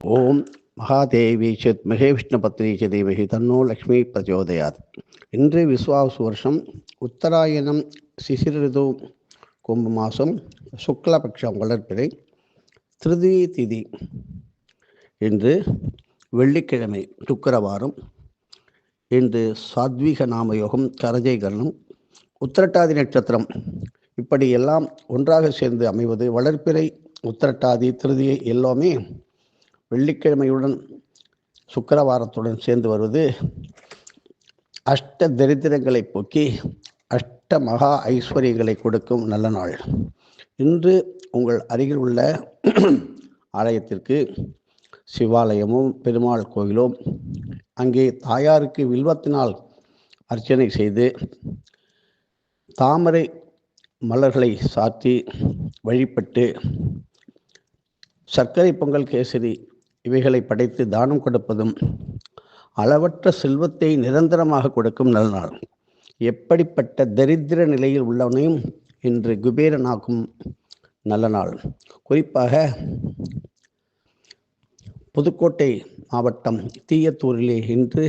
ஓம் மகாதேவி சித்மகே விஷ்ணுபத்னி ச தீமஹி தன்னோ லக்ஷ்மி பிரச்சோதயாத். இன்று விஸ்வாவசு வருஷம் உத்தராயணம் சிசிர ரிது கும்ப மாதம் சுக்லபக்ஷம் வளர்ப்பிறை திருதியை திதி. இன்று வெள்ளிக்கிழமை சுக்கிரவாரம். இன்று சாத்வீக நாமயோகம் கரஜை கரணம் உத்திரட்டாதி நட்சத்திரம். இப்படி எல்லாம் ஒன்றாக சேர்ந்து அமைவது வளர்ப்பிறை உத்திரட்டாதி திருதியை எல்லாமே வெள்ளிக்கிழமையுடன் சுக்கிரவாரத்துடன் சேர்ந்து வருவது அஷ்ட தரித்திரங்களை போக்கி அஷ்ட மகா ஐஸ்வர்யங்களை கொடுக்கும் நல்ல நாள். இன்று உங்கள் அருகில் உள்ள ஆலயத்திற்கு சிவாலயமும் பெருமாள் கோயிலும் அங்கே தாயாருக்கு வில்வத்தினால் அர்ச்சனை செய்து தாமரை மலர்களை சாத்தி வழிபட்டு சர்க்கரை பொங்கல் கேசரி இவைகளை படைத்து தானம் கொடுப்பதும் அளவற்ற செல்வத்தை நிரந்தரமாக கொடுக்கும் நல்ல நாள். எப்படிப்பட்ட தரித்திர நிலையில் உள்ளவனையும் இன்று குபேரனாக்கும் நல்ல நாள். குறிப்பாக புதுக்கோட்டை மாவட்டம் தீயத்தூரிலே இன்று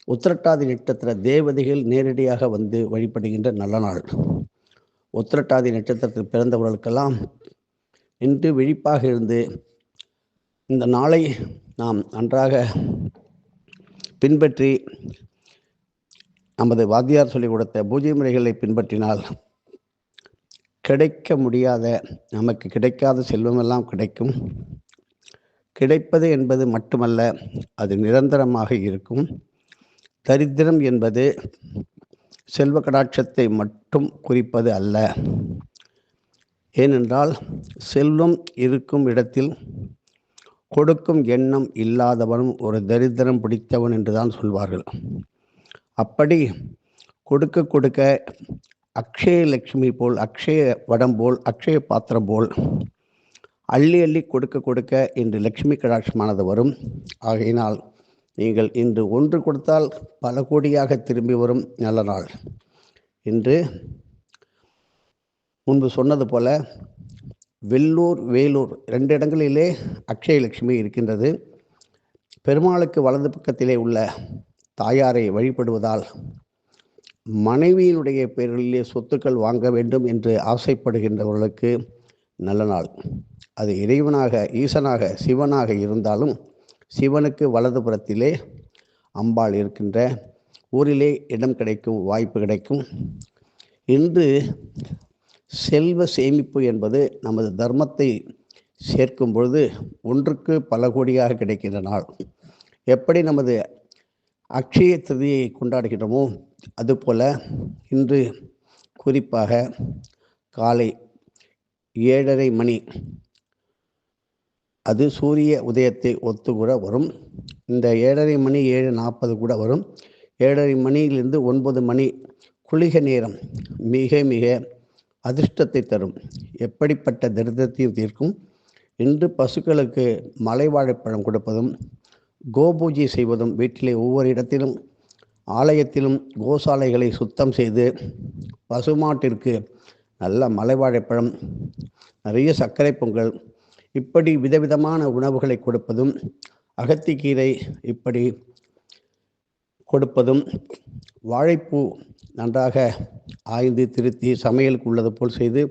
உத்திரட்டாதி நட்சத்திர தேவதைகள் நேரடியாக வந்து வழிபடுகின்ற நல்ல நாள். உத்திரட்டாதி நட்சத்திரத்தில் பிறந்தவர்களுக்கெல்லாம் இன்று விழிப்பாக இருந்து இந்த நாளை நாம் நன்றாக பின்பற்றி நமது வாத்தியார் சொல்லிக் கொடுத்த பூஜை முறைகளை பின்பற்றினால் கிடைக்க முடியாத நமக்கு கிடைக்காத செல்வமெல்லாம் கிடைக்கும். கிடைப்பது என்பது மட்டுமல்ல, அது நிரந்தரமாக இருக்கும். தரித்திரம் என்பது செல்வ கடாட்சத்தை மட்டும் குறிப்பது அல்ல. ஏனென்றால் செல்வம் இருக்கும் இடத்தில் கொடுக்கும் எண்ணம் இல்லாதவனும் ஒரு தரித்திரம் பிடித்தவன் என்றுதான் சொல்வார்கள். அப்படி கொடுக்க கொடுக்க அக்ஷய லட்சுமி போல், அக்ஷய வடம் போல், அக்ஷய பாத்திரம் போல் அள்ளி அள்ளி கொடுக்க கொடுக்க இன்று லட்சுமி கடாட்சமானது வரும். ஆகையினால் நீங்கள் இன்று ஒன்று கொடுத்தால் பல கோடியாக திரும்பி வரும் நல்ல நாள். இன்று முன்பு சொன்னது போல வெள்ளூர் வேலூர் 2 இடங்களிலே அக்ஷய லட்சுமி இருக்கின்றது. பெருமாளுக்கு வலது பக்கத்திலே உள்ள தாயாரை வழிபடுவதால் மனைவியினுடைய பேரிலே சொத்துக்கள் வாங்க வேண்டும் என்று ஆசைப்படுகின்றவர்களுக்கு நல்ல நாள். அது இறைவனாக, ஈசனாக, சிவனாக இருந்தாலும் சிவனுக்கு வலது புறத்திலே அம்பாள் இருக்கின்ற ஊரிலே இடம் கிடைக்கும், வாய்ப்பு கிடைக்கும். இன்று செல்வ சேமிப்பு என்பது நமது தர்மத்தை சேர்க்கும் பொழுது ஒன்றுக்கு பல கோடியாக கிடைக்கின்ற நாள். எப்படி நமது அக்ஷய திருதியை கொண்டாடுகின்றோமோ அதுபோல இன்று குறிப்பாக காலை 7:30 மணி, அது சூரிய உதயத்தை ஒத்து கூட வரும். இந்த 7:30 மணி 7:40 கூட வரும். 7:30 மணியிலிருந்து 9 மணி குளிகை நேரம் மிக மிக அதிர்ஷ்டத்தை தரும். எப்படிப்பட்ட தரித்திரத்தையும் தீர்க்கும். இன்று பசுக்களுக்கு மலை வாழைப்பழம் கொடுப்பதும், கோபூஜை செய்வதும், வீட்டிலே ஒவ்வொரு இடத்திலும் ஆலயத்திலும் கோசாலைகளை சுத்தம் செய்து பசுமாட்டிற்கு நல்ல மலை வாழைப்பழம், நிறைய சர்க்கரை பொங்கல், இப்படி விதவிதமான உணவுகளை கொடுப்பதும், அகத்திக்கீரை இப்படி கொடுப்பதும், வாழைப்பூ நன்றாக ஆய்ந்து திருத்தி சமையலுக்கு உள்ளது போல் செய்து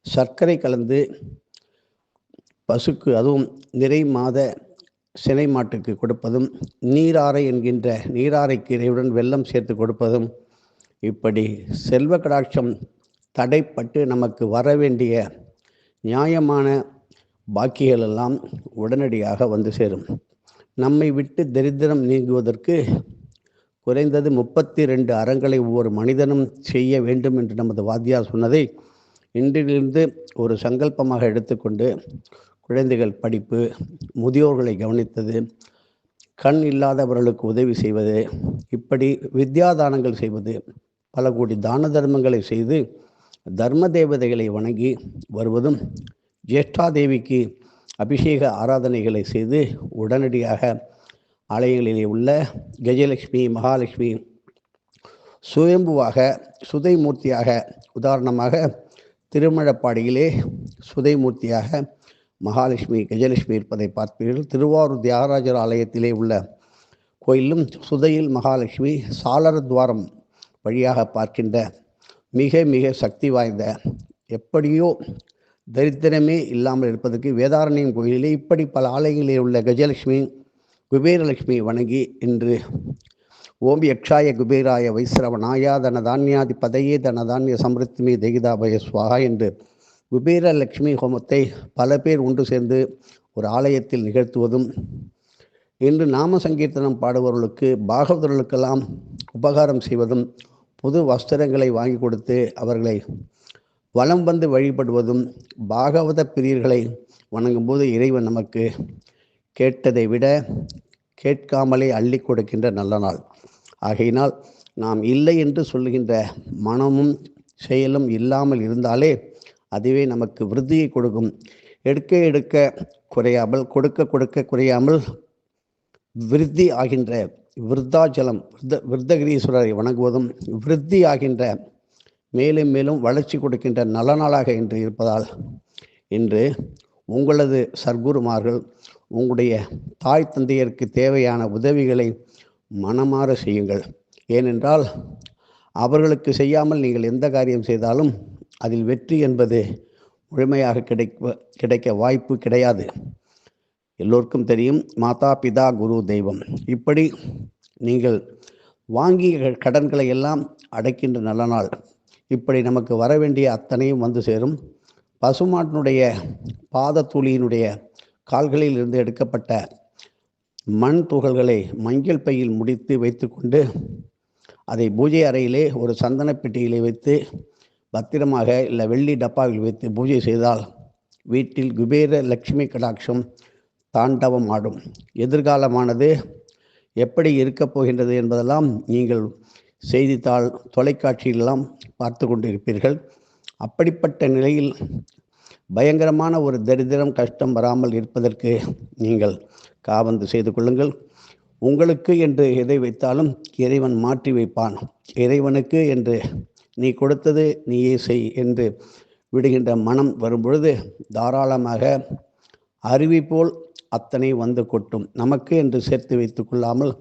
சர்க்கரை கலந்து பசுக்கு, அதுவும் நிறை மாத சினை மாட்டுக்கு கொடுப்பதும், நீராரை என்கின்ற நீராரை கீரையுடன் வெல்லம் சேர்த்து கொடுப்பதும், இப்படி செல்வ கடாட்சம் தடைப்பட்டு நமக்கு வர வேண்டிய நியாயமான பாக்கிகள் எல்லாம் உடனடியாக வந்து சேரும். நம்மை விட்டு தரித்திரம் நீங்குவதற்கு குறைந்தது 32 அறங்களை ஒவ்வொரு மனிதனும் செய்ய வேண்டும் என்று நமது வாத்தியார் சொன்னதை இன்றிலிருந்து ஒரு சங்கல்பமாக எடுத்துக்கொண்டு குழந்தைகள் படிப்பு, முதியோர்களை கவனித்தது, கண் இல்லாதவர்களுக்கு உதவி செய்வது, இப்படி வித்யாதானங்கள் செய்வது, பல கோடி தான தர்மங்களை செய்து தர்ம தேவதைகளை வணங்கி வருவதும், ஜேஷ்டாதேவிக்கு அபிஷேக ஆராதனைகளை செய்து உடனடியாக ஆலயங்களிலே உள்ள கஜலட்சுமி, மகாலட்சுமி சுயம்புவாக, சுதைமூர்த்தியாக, உதாரணமாக திருமழப்பாடியிலே சுதைமூர்த்தியாக மகாலட்சுமி கஜலட்சுமி இருப்பதை பார்ப்பீர்கள். திருவாரூர் தியாகராஜர் ஆலயத்திலே உள்ள கோயிலும் சுதையில் மகாலட்சுமி சாளர துவாரம் வழியாக பார்க்கின்ற மிக மிக சக்தி வாய்ந்த, எப்படியோ தரித்திரமே இல்லாமல் இருப்பதற்கு வேதாரண்யம் கோயிலிலே இப்படி பல ஆலயங்களில் உள்ள கஜலட்சுமி குபேரலட்சுமி வணங்கி இன்று ஓம் யக்ஷாய குபேராய வைஸ்ரவனாயா தன தானியாதி பதையே தன தானிய சமிருத்திமே தெகிதாபய சுவாகா என்று குபேரலட்சுமி ஹோமத்தை பல பேர் ஒன்று சேர்ந்து ஒரு ஆலயத்தில் நிகழ்த்துவதும், இன்று நாம சங்கீர்த்தனம் பாடுபவர்களுக்கு பாகவதர்களுக்கெல்லாம் உபகாரம் செய்வதும், புது வஸ்திரங்களை வாங்கி கொடுத்து அவர்களை வலம் வந்து வழிபடுவதும், பாகவத பிரியர்களை வணங்கும்போது இறைவன் நமக்கு கேட்டதை விட கேட்காமலே அள்ளி கொடுக்கின்ற நல்ல நாள். ஆகையினால் நாம் இல்லை என்று சொல்லுகின்ற மனமும் செயலும் இல்லாமல் இருந்தாலே அதுவே நமக்கு விருத்தியை கொடுக்கும். எடுக்க எடுக்க குறையாமல், கொடுக்க கொடுக்க குறையாமல் விருத்தி ஆகின்ற விருத்தாச்சலம் விருத்தகிரீஸ்வரரை வணங்குவதும் விருத்தி ஆகின்ற மேலும் மேலும் வளர்ச்சி கொடுக்கின்ற நல்ல நாளாக இன்று இருப்பதால் இன்று உங்களது சர்க்குருமார்கள் உங்களுடைய தாய் தந்தையருக்கு தேவையான உதவிகளை மனமாற செய்யுங்கள். ஏனென்றால் அவர்களுக்கு செய்யாமல் நீங்கள் எந்த காரியம் செய்தாலும் அதில் வெற்றி என்பது முழுமையாக கிடைக்க வாய்ப்பு கிடையாது. எல்லோருக்கும் தெரியும், மாதா பிதா குரு தெய்வம். இப்படி நீங்கள் வாங்கிய கடன்களை எல்லாம் அடைக்கின்ற நல்ல நாள். இப்படி நமக்கு வர வேண்டிய அத்தனையும் வந்து சேரும். பசுமாட்டினுடைய பாதத்தூளியினுடைய கால்களில் இருந்து எடுக்கப்பட்ட மண் துகள்களை மஞ்சள் பையில் முடித்து வைத்துக்கொண்டு அதை பூஜை அறையிலே ஒரு சந்தன பெட்டியிலே வைத்து பத்திரமாக இல்லை வெள்ளி டப்பாவில் வைத்து பூஜை செய்தால் வீட்டில் குபேர லட்சுமி கடாட்சம் தாண்டவம் ஆடும். எதிர்காலமானது எப்படி இருக்கப் போகின்றது என்பதெல்லாம் நீங்கள் செய்தித்தாள் தொலைக்காட்சியிலெல்லாம் பார்த்து கொண்டிருப்பீர்கள். அப்படிப்பட்ட நிலையில் பயங்கரமான ஒரு தரித்திரம் கஷ்டம் வராமல் இருப்பதற்கு நீங்கள் காவந்து செய்து கொள்ளுங்கள். உங்களுக்கு என்று எதை வைத்தாலும் இறைவன் மாற்றி வைப்பான். இறைவனுக்கு என்று நீ கொடுத்தது நீயே செய் என்று விடுகின்ற மனம் வரும்பொழுது தாராளமாக அருவி போல் அத்தனை வந்து கொட்டும். நமக்கு என்று சேர்த்து வைத்து கொள்ளாமல்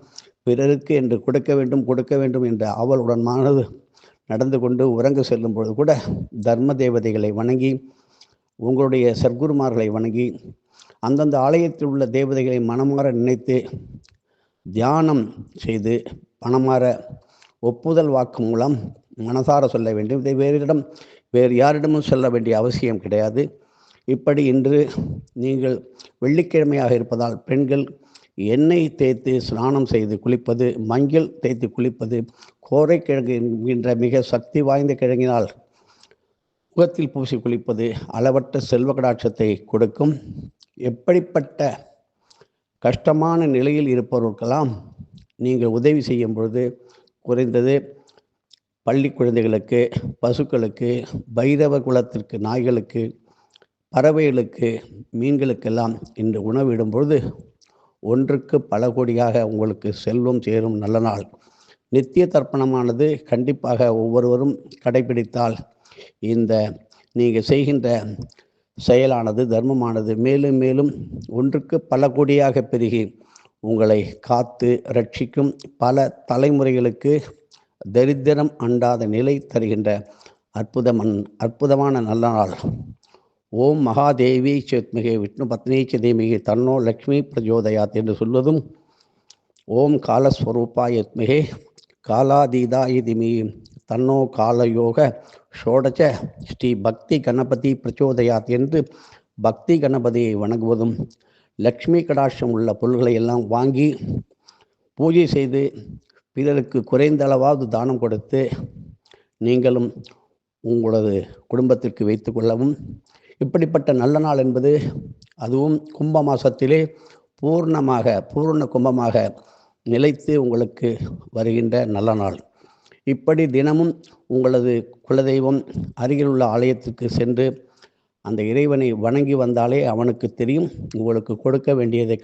பிறருக்கு என்று கொடுக்க வேண்டும் என்ற ஆவலுடன் மனது நடந்து கொண்டு உறங்க செல்லும் பொழுது கூட தர்ம தேவதைகளை வணங்கி, உங்களுடைய சர்க்குருமார்களை வணங்கி, அந்தந்த ஆலயத்தில் உள்ள தேவதைகளை மனமாற நினைத்து தியானம் செய்து மனமாற ஒப்புதல் வாக்கு மூலம் மனசார சொல்ல வேண்டும். இதை வேறு யாரிடமும் சொல்ல வேண்டிய அவசியம் கிடையாது. இப்படி இன்று நீங்கள் வெள்ளிக்கிழமையாக இருப்பதால் பெண்கள் எண்ணெய் தேய்த்து ஸ்நானம் செய்து குளிப்பது, மஞ்சள் தேய்த்து குளிப்பது, கோரைக்கிழங்கு என்கின்ற மிக சக்தி வாய்ந்த கிழங்கினால் முகத்தில் பூசி குளிப்பது அளவற்ற செல்வ கடாட்சத்தை கொடுக்கும். எப்படிப்பட்ட கஷ்டமான நிலையில் இருப்பவர்களுக்கெல்லாம் நீங்கள் உதவி செய்யும் பொழுது குறைந்தது பள்ளி குழந்தைகளுக்கு, பசுக்களுக்கு, பைரவ குலத்திற்கு நாய்களுக்கு, பறவைகளுக்கு, மீன்களுக்கெல்லாம் இன்று உணவிடும் பொழுது ஒன்றுக்கு பல கோடியாக உங்களுக்கு செல்வம் சேரும் நல்ல நாள். நித்திய தர்ப்பணமானது கண்டிப்பாக ஒவ்வொருவரும் கடைபிடித்தால் இந்த நீங்கள் செய்கின்ற செயலானது, தர்மமானது மேலும் மேலும் ஒன்றுக்கு பல கோடியாக பெருகி உங்களை காத்து ரட்சிக்கும். பல தலைமுறைகளுக்கு தரித்திரம் அண்டாத நிலை தருகின்ற அற்புதமான நல்ல நாள். ஓம் மகாதேவி சேத்மிகே விஷ்ணு பத்னீச்ச தீமிகே தன்னோ லக்ஷ்மி பிரஜோதயாத் என்று சொல்வதும், ஓம் காலஸ்வரூபாய யத்மிகே காலாதீதாய தீமிகே தன்னோ காலயோக ஷோடச ஸ்ரீ பக்தி கணபதி பிரச்சோதயாத் என்று பக்தி கணபதியை வணங்குவதும், லக்ஷ்மி கடாட்சம் உள்ள பொருள்களை எல்லாம் வாங்கி பூஜை செய்து பிறருக்கு குறைந்த அளவாவது தானம் கொடுத்து நீங்களும் உங்களது குடும்பத்திற்கு வைத்து கொள்ளவும். இப்படிப்பட்ட நல்ல நாள் என்பது அதுவும் கும்ப மாசத்திலே பூர்ண கும்பமாக நிலைத்து உங்களுக்கு வருகின்ற நல்ல நாள். இப்படி தினமும் உங்களது குலதெய்வம் அருகில் உள்ள ஆலயத்திற்கு சென்று அந்த இறைவனை வணங்கி வந்தாலே அவனுக்கு தெரியும் உங்களுக்கு கொடுக்க வேண்டியதை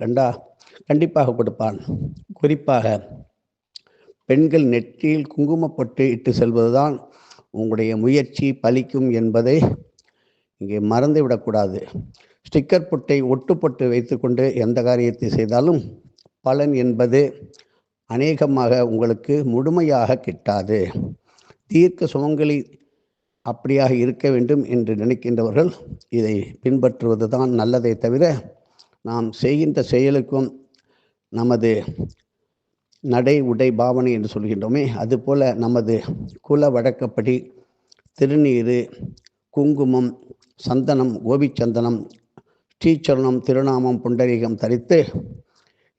கண்டிப்பாக கொடுப்பான். குறிப்பாக பெண்கள் நெற்றியில் குங்குமப்பட்டு இட்டு செல்வதுதான் உங்களுடைய முயற்சி பலிக்கும் என்பதை இங்கே மறந்து விடக்கூடாது. ஸ்டிக்கர் பொட்டை ஒட்டுப்பொட்டு வைத்துக்கொண்டு எந்த காரியத்தை செய்தாலும் பலன் என்பது அநேகமாக உங்களுக்கு முழுமையாக கிட்டாது. தீர்க்க சுமங்கலி அப்படியாக இருக்க வேண்டும் என்று நினைக்கின்றவர்கள் இதை பின்பற்றுவது தான் நல்லதை தவிர, நாம் செய்கின்ற செயலுக்கும் நமது நடை உடை பாவனை என்று சொல்கின்றோமே, அதுபோல நமது குல வழக்கப்படி திருநீறு, குங்குமம், சந்தனம், கோபிச்சந்தனம், ஸ்ரீசரணம், திருநாமம், புண்டரீகம் தரித்து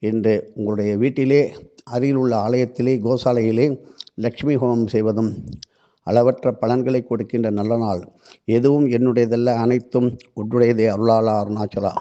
இன்று உங்களுடைய வீட்டிலே அருகில் உள்ள ஆலயத்திலே கோசாலையிலே லக்ஷ்மி ஹோமம் செய்வதும் அளவற்ற பலன்களை கொடுக்கின்ற நல்ல நாள். எதுவும் என்னுடையதல்ல, அனைத்தும் உன்னுடையதே. அருளாளா அருணாச்சலா.